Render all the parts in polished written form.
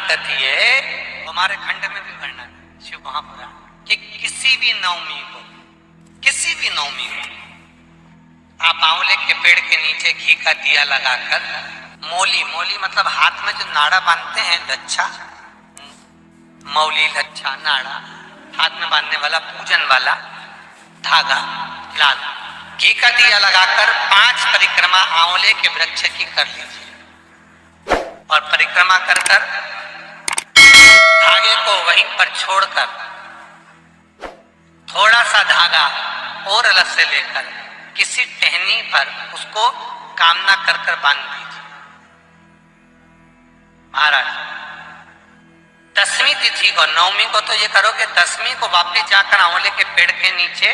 पद्धति है, हमारे खंड में भी वर्णन शिव महापुराण कि किसी भी नवमी को आप आंवले के पेड़ के नीचे घी का दिया लगाकर मौली मतलब हाथ में जो नाड़ा बांधते हैं, लच्छा, मौली, लच्छा, नाड़ा, हाथ में बांधने वाला पूजन वाला धागा लाल, घी का दिया लगाकर 5 परिक्रमा आंवले के वृक्ष की कर लीजिए और परिक्रमा कर धागे को वहीं पर छोड़कर थोड़ा सा धागा और अलग से लेकर किसी टहनी पर उसको कामना कर बांध दीजिए। महाराज 10वीं तिथि को, नवमी को तो ये करोगे, 10वीं को वापस जाकर आंवले के पेड़ के नीचे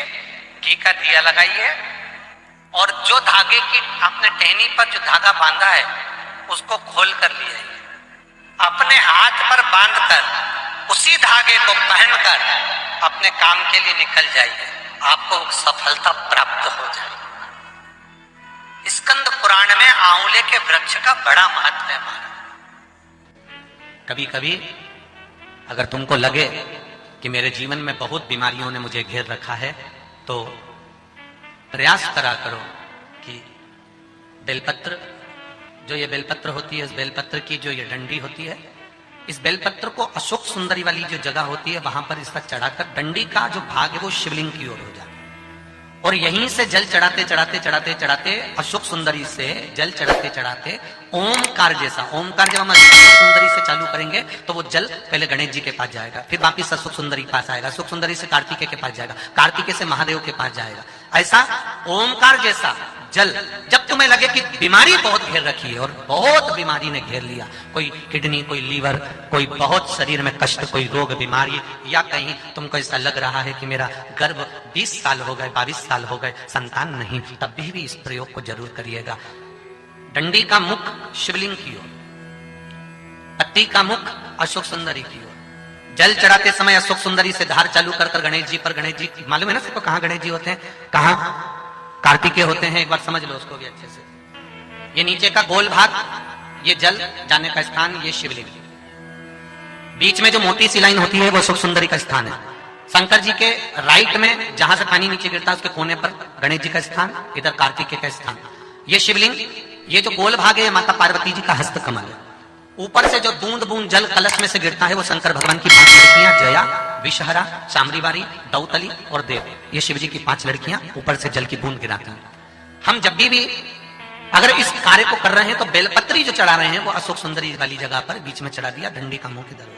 घी का दिया लगाइए और जो धागे की आपने टहनी पर जो धागा बांधा है उसको खोल कर ले आइए, अपने हाथ पर बांधकर उसी धागे को पहनकर अपने काम के लिए निकल जाइए, आपको सफलता प्राप्त हो जाए। स्कंद पुराण में आंवले के वृक्ष का बड़ा महत्व है। कभी कभी अगर तुमको लगे कि मेरे जीवन में बहुत बीमारियों ने मुझे घेर रखा है तो प्रयास करा करो कि बेलपत्र, जो ये बेलपत्र होती है, इस बेलपत्र की जो ये डंडी होती है, इस बेलपत्र को अशोक सुंदरी वाली जो जगह होती है वहां पर इसका चढ़ाकर डंडी का जो भाग है वो शिवलिंग की ओर हो जाए और यहीं से जल चढ़ाते अशोक सुंदरी से जल चढ़ाते ओमकार जैसा, ओमकार जब हम अशोक सुंदरी से चालू करेंगे तो वो जल पहले गणेश जी के पास जाएगा, फिर वापिस अशोक सुंदरी के पास आएगा, अशोक सुंदरी से कार्तिकेय के पास जाएगा, कार्तिकेय से महादेव के पास जाएगा। ऐसा ओमकार जैसा जल, जब तुम्हें लगे कि बीमारी बहुत घेर रखी है और बहुत बीमारी ने घेर लिया, कोई किडनी, कोई लीवर, कोई बहुत शरीर में कष्ट, कोई रोग बीमारी, या कहीं तुमको ऐसा लग रहा है कि मेरा गर्भ 20 साल हो गए, 22 साल हो गए, संतान नहीं, तब भी इस प्रयोग को जरूर करिएगा। डंडी का मुख शिवलिंग की ओर, पत्ती का मुख अशोक सुंदरी की ओर, जल चढ़ाते समय अशोक सुंदरी से धार चालू कर गणेश जी पर, गणेश जी मालूम है ना सबको कहां गणेश जी होते हैं, कहां कार्तिकेय होते हैं, एक बार समझ लो उसको भी अच्छे से। ये नीचे का गोल भाग, ये जल जाने का स्थान, ये शिवलिंग, बीच में जो मोटी सी लाइन होती है वो अशोक सुंदरी का स्थान है। शंकर जी के राइट में जहां से पानी नीचे गिरता है उसके कोने पर गणेश जी का स्थान, इधर कार्तिकेय का स्थान। ये शिवलिंग, ये जो गोल भाग है माता पार्वती जी का हस्त कमल है। ऊपर से जो बूंद बूंद जल कलश में से गिरता है वो शंकर भगवान की 5 लड़कियां, जया, विषहरा, शामरीवारी, दौतली और देव, ये शिव जी की 5 लड़कियां ऊपर से जल की बूंद गिराती हैं। हम जब भी अगर इस कार्य को कर रहे हैं तो बेलपत्री जो चढ़ा रहे हैं वो अशोक सुंदरी वाली जगह पर बीच में चढ़ा दिया, डंडी का मुंह किधर हो,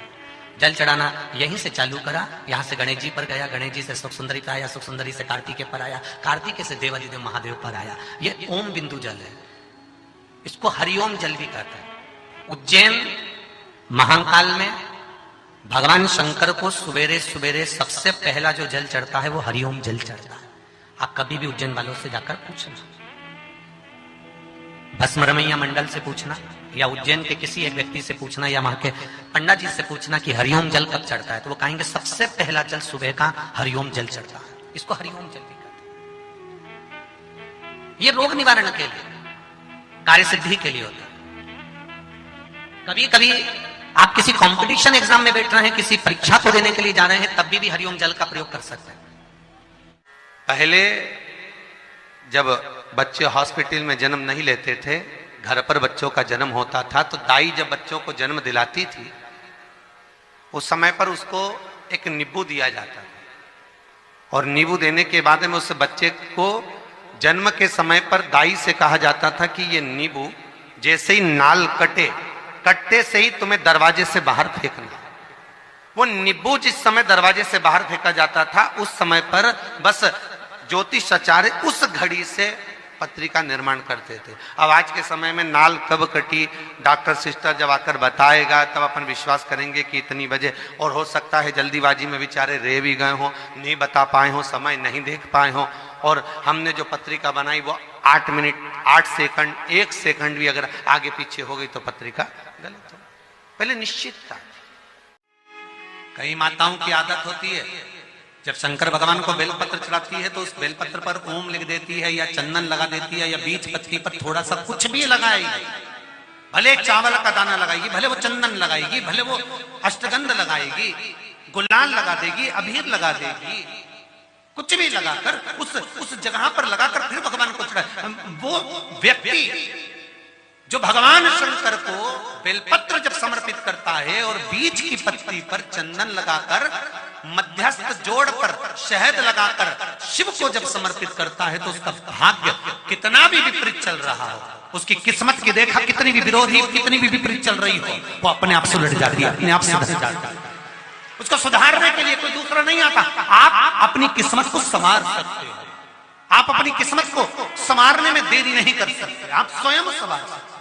जल चढ़ाना यहीं से चालू करा, यहां से गणेश जी पर गया, गणेश जी से अशोक सुंदरी पर आया, अशोक सुंदरी से कार्तिकेय पर आया, कार्तिकेय से देवादिदेव महादेव पर आया। ये ओम बिंदु जल है, इसको हरिओम जल भी कहता है। उज्जैन महाकाल में भगवान शंकर को सवेरे सवेरे सबसे पहला जो जल चढ़ता है वो हरिओम जल चढ़ता है। आप कभी भी उज्जैन वालों से जाकर पूछना, भस्मरमैया मंडल से पूछना या उज्जैन के किसी एक व्यक्ति से पूछना या वहां के पंडित जी से पूछना कि हरिओम जल कब चढ़ता है, तो वो कहेंगे सबसे पहला जल सुबह का हरिओम जल चढ़ता है। इसको हरिओम जल भी कहते हैं। ये रोग निवारण के लिए, कार्य सिद्धि के लिए होता है। कभी कभी आप किसी कंपटीशन एग्जाम में बैठ रहे हैं, किसी परीक्षा को देने के लिए जा रहे हैं, तब भी हरिओम जल का प्रयोग कर सकते हैं। पहले जब बच्चे हॉस्पिटल में जन्म नहीं लेते थे, घर पर बच्चों का जन्म होता था, तो दाई जब बच्चों को जन्म दिलाती थी उस समय पर उसको एक नींबू दिया जाता था और नींबू देने के बाद में उस बच्चे को जन्म के समय पर दाई से कहा जाता था कि ये नींबू जैसे ही नाल कटते से ही तुम्हें दरवाजे से बाहर फेंकना। वो नींबू जिस समय दरवाजे से बाहर फेंका जाता था उस समय पर बस ज्योतिष आचार्य उस घड़ी से पत्रिका निर्माण करते थे। अब आज के समय में नाल कब कटी, डॉक्टर सिस्टर जब आकर बताएगा तब अपन विश्वास करेंगे कि इतनी बजे, और हो सकता है जल्दीबाजी में बेचारे रह भी गए हो, नहीं बता पाए हो, समय नहीं देख पाए हो, और हमने जो पत्रिका बनाई वो 8 मिनट 8 सेकंड 1 सेकंड भी अगर आगे पीछे हो गई तो पत्रिका गलत हो। पहले निश्चित था। कई माताओं की आदत होती है जब शंकर भगवान को बेलपत्र चढ़ाती है तो उस बेलपत्र पर ओम लिख देती है या चंदन लगा देती है या बीच पत्री पर थोड़ा सा कुछ भी लगाएगी, भले चावल का दाना लगाएगी, भले वो चंदन लगाएगी, भले वो अष्टगंध लगाएगी, गुलाल लगा देगी, अबीर लगा देगी, कुछ भी लगाकर उस जगह पर लगाकर फिर भगवान को चढ़ा। वो व्यक्ति जो भगवान शंकर को बेलपत्र जब समर्पित करता है और बीच की पत्ती पर चंदन लगाकर मध्यस्थ जोड़कर शहद लगाकर शिव को जब समर्पित करता है तो उसका भाग्य कितना भी विपरीत चल रहा हो, उसकी किस्मत की देखा कितनी भी विरोधी, कितनी भी विपरीत चल रही हो, वो अपने आप सुलट जाती है, अपने आप सुधर जाती है। उसको सुधारने के लिए कोई दूसरा नहीं आता। आप अपनी किस्मत को संवार सकते हो, आप अपनी किस्मत को संवारने में देरी नहीं कर सकते, आप स्वयं संवार सकते।